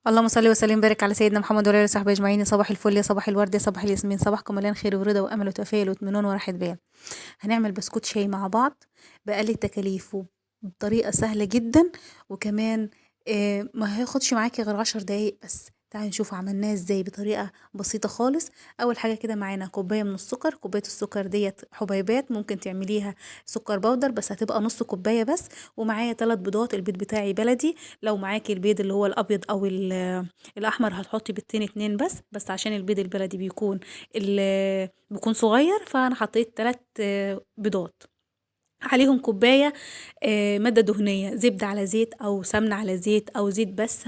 اللهم صل وسلم وبارك على سيدنا محمد وعلى اله وصحبه اجمعين. يا صباح الفل، يا صباح الورد، يا صباح الياسمين، صباحكم مليان خير ورضا وامل وتفاؤل واطمئنان وراحه بال. هنعمل بسكوت شاي مع بعض بأقل التكاليف وبطريقه سهله جدا. وكمان ما هياخدش معاكي غير 10 دقايق بس. تعالي نشوف عملناه ازاي بطريقه بسيطه خالص. اول حاجه كده معانا كوبايه من السكر. كوبايه السكر ديت حبيبات، ممكن تعمليها سكر بودر بس هتبقى نص كوبايه بس. ومعايا 3 بيضات، البيض بتاعي بلدي. لو معاكي البيض اللي هو الابيض او الاحمر هتحطي بيضتين اتنين بس عشان البيض البلدي بيكون صغير، فانا حطيت 3 بيضات. عليهم كوباية مادة دهنية، زبدة على زيت أو سمنة على زيت أو زيت بس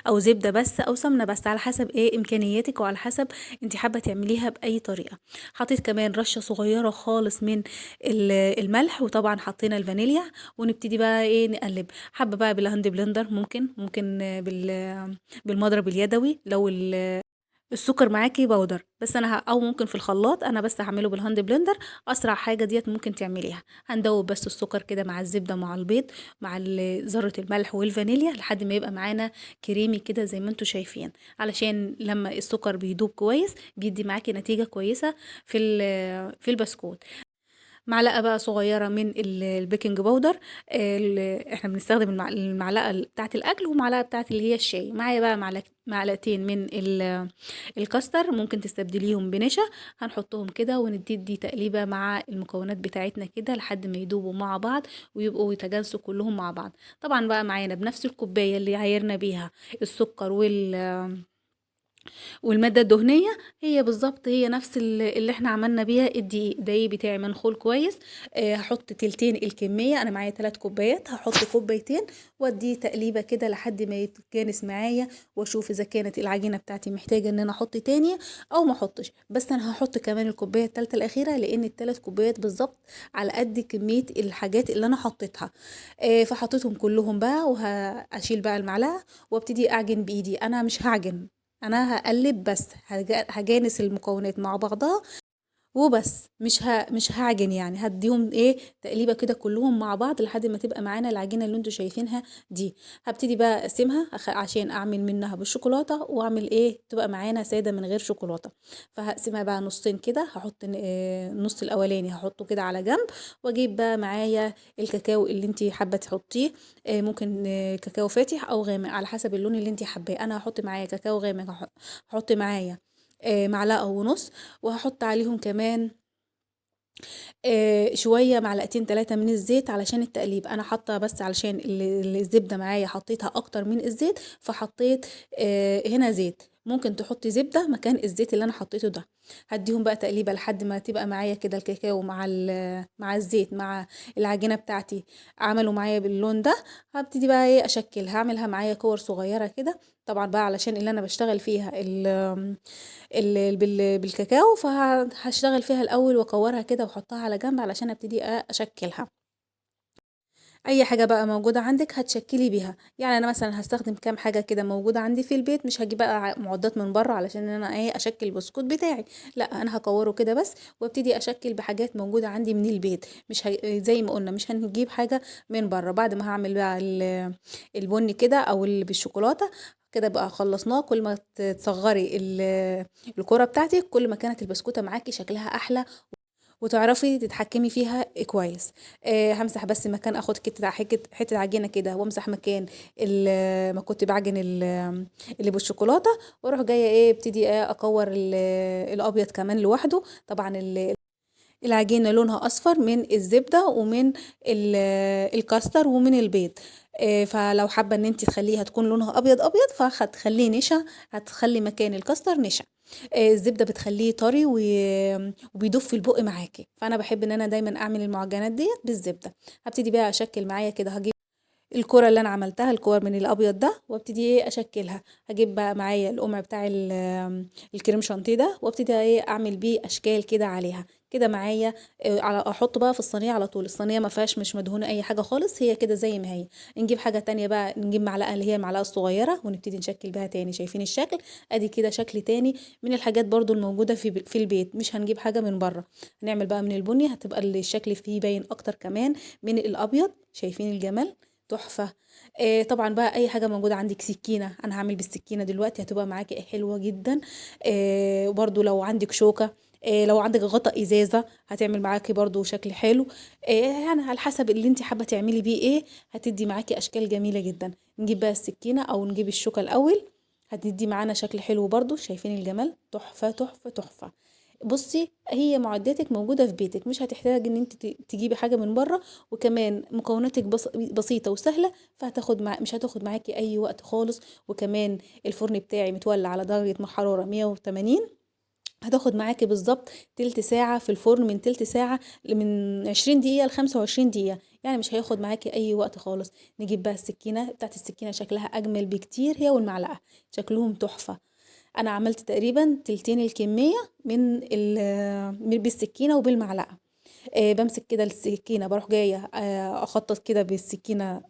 أو زبدة بس أو سمنة بس، على حسب إمكانياتك وعلى حسب انت حابة تعمليها بأي طريقة. حطيت كمان رشة صغيرة خالص من الملح، وطبعا حطينا الفانيليا. ونبتدي بقى نقلب. حابة بقى بالهاند بلندر، ممكن بالمضرب اليدوي. لو السكر معاكي بودر بس او ممكن في الخلاط، انا بس هعمله بالهاند بلندر. اسرع حاجه ديت ممكن تعمليها. هندوب بس السكر كده مع الزبده مع البيض مع ذره الملح والفانيليا لحد ما يبقى معانا كريمي كده زي ما انتوا شايفين، علشان لما السكر بيدوب كويس بيدي معاكي نتيجه كويسه في البسكوت. معلقة بقى صغيرة من البيكنج باودر. احنا بنستخدم المعلقة بتاعة الأكل ومعلقة بتاعة اللي هي الشاي. معايا بقى معلقتين من الكاستر، ممكن تستبدليهم بنشا. هنحطهم كده وندي تقليبة مع المكونات بتاعتنا كده لحد ما يدوبوا مع بعض ويبقوا يتجانسوا كلهم مع بعض. طبعا بقى معانا بنفس الكوباية اللي عايرنا بيها السكر والمادة الدهنية، هي بالظبط هي نفس اللي احنا عملنا بيها الدقيق بتاعي منخول كويس. هحط تلتين الكمية. انا معايا 3 كوبايات، هحط كوبايتين واديه تقليبة كده لحد ما يتجانس معايا، واشوف اذا كانت العجينة بتاعتي محتاجة ان انا احط تاني او ما احطش. بس انا هحط كمان الكوباية التالتة الاخيرة، لان ال3 كوبايات بالظبط على قد كمية الحاجات اللي انا حطيتها. فحطيتهم كلهم بقى، وهشيل بقى المعلقة وابتدي اعجن بايدي. انا مش هعجن، انا هقلب بس، هجانس المكونات مع بعضها وبس. مش هعجن يعني، هديهم تقليبه كده كلهم مع بعض لحد ما تبقى معانا العجينه اللي انتوا شايفينها دي. هبتدي بقى اقسمها عشان اعمل منها بالشوكولاته، واعمل تبقى معانا ساده من غير شوكولاته. فهقسمها بقى نصين كده. هحط النص الاولاني هحطه كده على جنب، واجيب بقى معايا الكاكاو اللي انت حابه تحطيه. ممكن كاكاو فاتح او غامق على حسب اللون اللي انت حباه. انا هحط معايا كاكاو غامق. هحط معايا معلقه ونص، وهحط عليهم كمان شويه معلقتين 3 من الزيت علشان التقليب. انا حاطه بس علشان الزبده معايا حطيتها اكتر من الزيت، فحطيت هنا زيت. ممكن تحطي زبده مكان الزيت اللي انا حطيته ده. هديهم بقى تقليبه لحد ما تبقى معايا كده الكاكاو مع الزيت مع العجينه بتاعتي عملوا معايا باللون ده. هبتدي بقى اشكل، هعملها معايا كور صغيره كده. طبعا بقى علشان اللي انا بشتغل فيها بالكاكاو، فهشتغل فيها الاول واكورها كده واحطها على جنب علشان ابتدي اشكلها. اي حاجه بقى موجوده عندك هتشكلي بيها. يعني انا مثلا هستخدم كام حاجه كده موجوده عندي في البيت، مش هجيب بقى معدات من بره علشان انا اشكل البسكوت بتاعي. لا، انا هكوره كده بس، وابتدي اشكل بحاجات موجوده عندي من البيت. مش زي ما قلنا مش هنجيب حاجه من بره. بعد ما هعمل بقى البني كده او اللي بالشوكولاته كده بقى خلصناه. كل ما تصغري الكرة بتاعتك كل ما كانت البسكوتة معاكي شكلها احلى وتعرفي تتحكمي فيها كويس. همسح بس مكان، اخد حته عجينه كده وامسح مكان ما كنت بعجن اللي بالشوكولاته، واروح جايه ابتدي اكور الابيض كمان لوحده. طبعا العجينة لونها أصفر من الزبدة ومن الكاستر ومن البيض. فلو حابة ان انت تخليها تكون لونها ابيض ابيض فهتخليه نشا، هتخلي مكان الكاستر نشا. الزبدة بتخليه طري وبيدوب في البق معاكي. فانا بحب ان انا دايما اعمل المعجنات ديت بالزبدة. هبتدي بقى اشكل معايا كده. هجيب الكرة اللي انا عملتها، الكور من الابيض ده، وابتدي اشكلها. هجيب بقى معايا القمع بتاع الكريم شانتيه ده، وابتدي اعمل بيه اشكال كده عليها كده معايا. على احطه بقى في الصينيه على طول. الصينيه ما فيهاش مش مدهونه اي حاجه خالص، هي كده زي ما هي. نجيب حاجه تانية بقى، نجيب معلقه اللي هي المعلقه الصغيره ونبتدي نشكل بها تاني. شايفين الشكل؟ ادي كده شكل تاني من الحاجات برضو الموجوده في البيت. مش هنجيب حاجه من بره. هنعمل بقى من البني، هتبقى الشكل فيه باين اكتر كمان من الابيض. شايفين الجمال؟ تحفة. طبعا بقى اي حاجة موجودة عندك، سكينة، انا هعمل بالسكينة دلوقتي هتبقى معاكي حلوة جدا. وبرضو لو عندك شوكة، لو عندك غطا ازازة هتعمل معاكي برضو شكل حلو. يعني على حسب اللي انت حابة تعملي بيه ايه، هتدي معاكي اشكال جميلة جدا. نجيب بقى السكينة او نجيب الشوكة الاول، هتدي معانا شكل حلو برضو. شايفين الجمال؟ تحفة تحفة تحفة. بصي، هي معداتك موجودة في بيتك، مش هتحتاج ان انت تجيبي حاجة من بره، وكمان مكوناتك بسيطة وسهلة، مش هتاخد معاكي اي وقت خالص. وكمان الفرن بتاعي متولع على درجة حرارة 180، هتاخد معاكي بالظبط تلت ساعة في الفرن، من تلت ساعة من 20 دقيقة ل25 دقيقة، يعني مش هياخد معاكي أي وقت خالص. نجيب بقى السكينة بتاعت السكينة، شكلها أجمل بكتير، هي والمعلقة شكلهم تحفة. أنا عملت تقريبا تلتين الكمية بالسكينة وبالمعلقة. بمسك كده السكينة، بروح جاية أخطط كده بالسكينة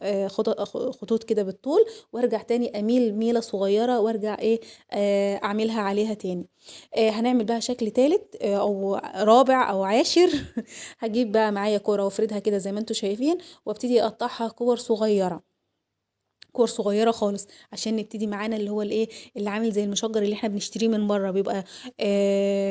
خطوط كده بالطول، وارجع تاني أميل ميلة صغيرة، وارجع ايه أعملها عليها تاني. هنعمل بقى شكل تالت أو رابع أو عاشر. هجيب بقى معايا كورة وافردها كده زي ما انتوا شايفين، وابتدي أقطعها كور صغيرة، كور صغيره خالص، عشان نبتدي معانا اللي هو الايه، اللي عامل زي المشجر اللي احنا بنشتريه من بره، بيبقى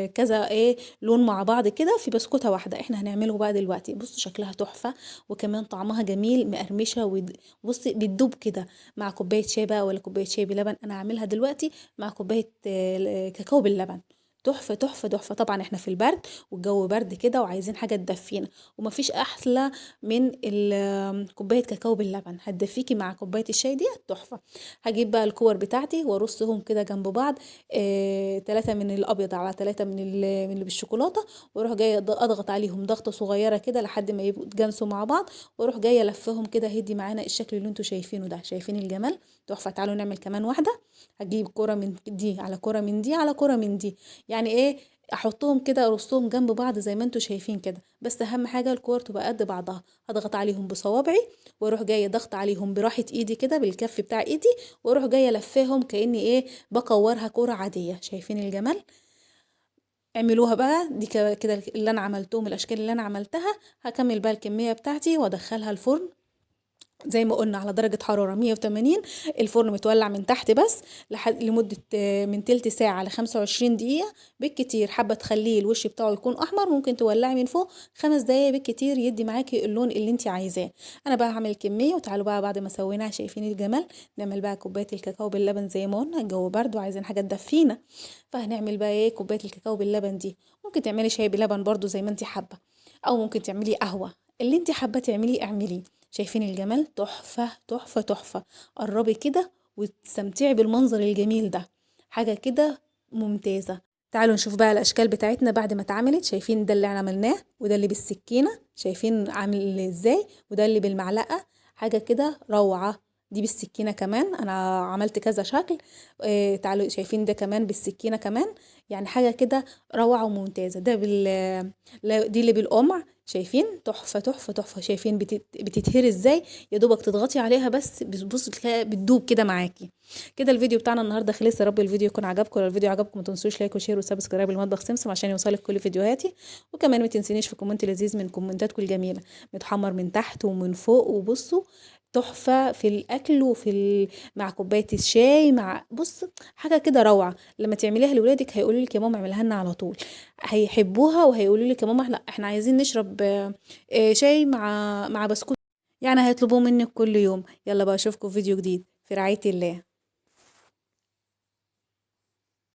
كذا ايه لون مع بعض كده في بسكوته واحده. احنا هنعمله بقى دلوقتي. بصوا شكلها تحفه، وكمان طعمها جميل، مقرمشه، بصي بتدوب كده مع كوبايه شاي بقى، ولا كوبايه شاي بلبن. انا هعملها دلوقتي مع كوبايه كاكاو باللبن. تحفة تحفة تحفة. طبعا احنا في البرد، والجو برد كده، وعايزين حاجة تدفينا، ومفيش احلى من كوبايه كاكاو باللبن، هتدفيكي مع كوبايه الشاي دي تحفه. هجيب بقى الكور بتاعتي وارصهم كده جنب بعض، 3 من الابيض على 3 من اللي بالشوكولاته، واروح جايه اضغط عليهم ضغطه صغيره كده لحد ما يبقوا اتجانسوا مع بعض، واروح جايه لفهم كده، هيدي معانا الشكل اللي انتوا شايفينه ده. شايفين الجمال؟ تحفه. تعالوا نعمل كمان واحده. هجيب كرة من دي على كرة من دي على كرة من دي، يعني ايه، احطهم كده ارصهم جنب بعض زي ما انتوا شايفين كده. بس اهم حاجه الكور تبقى قد بعضها. هضغط عليهم بصوابعي، واروح جايه ضغط عليهم براحه ايدي كده بالكف بتاع ايدي، واروح جايه لفاهم كاني ايه بكورها كوره عاديه. شايفين الجمال؟ اعملوها بقى دي كده اللي انا عملتهم، الاشكال اللي انا عملتها. هكمل بقى الكميه بتاعتي وادخلها الفرن زي ما قلنا على درجة حرارة 180. الفرن متولع من تحت بس، لمدة من تلت ساعة ل25 دقيقة بالكتير. حابة تخليه الوش بتاعه يكون أحمر، ممكن تولعي من فوق 5 دقايق بالكتير، يدي معاكي اللون اللي انت عايزاه. أنا بقى هعمل كمية، وتعالوا بقى بعد ما سويناها، شايفين الجمال؟ نعمل بقى كوباية الكاكاو باللبن زي ما قلنا، الجو برد وعايزين حاجة تدفينا. فهنعمل بقى ايه كوباية الكاكاو باللبن دي. ممكن تعملي شاي بلبن برضو زي ما انت حابة، أو ممكن تعملي قهوة، اللي انت حابة تعمليه اعمليه. شايفين الجمال؟ تحفة تحفة تحفة. قربي كده وتستمتعي بالمنظر الجميل ده، حاجة كده ممتازة. تعالوا نشوف بقى الأشكال بتاعتنا بعد ما اتعملت. شايفين ده اللي عملناه، وده اللي بالسكينة، شايفين عامل ازاي، وده اللي بالمعلقة، حاجة كده روعة. دي بالسكينة كمان، أنا عملت كذا شكل. تعالوا شايفين ده كمان بالسكينة كمان، يعني حاجة كده روعة وممتازة. ده دي اللي بالقمع، شايفين؟ تحفة تحفة تحفة. شايفين بتتهري ازاي؟ يا دوبك تضغطي عليها بس بتبص تلاقيها بتدوب كده معاكي. كده الفيديو بتاعنا النهارده خلص. يا رب الفيديو يكون عجبكم. لو الفيديو عجبكم ما تنسوش لايك وشير وسبسكرايب المطبخ سمسم عشان يوصلك كل فيديوهاتي. وكمان ما تنسينيش في كومنت لذيذ من كومنتاتكم الجميله، متحمر من تحت ومن فوق. وبصوا تحفة في الأكل مع كوباية الشاي، مع بص حاجة كده روعة. لما تعمليها لولادك هيقولوا لك يا ماما اعملها لنا على طول، هيحبوها، وهيقولوا لك يا ماما احنا عايزين نشرب شاي مع بسكوت، يعني هيطلبوه منك كل يوم. يلا بقى اشوفكم في فيديو جديد، في رعاية الله.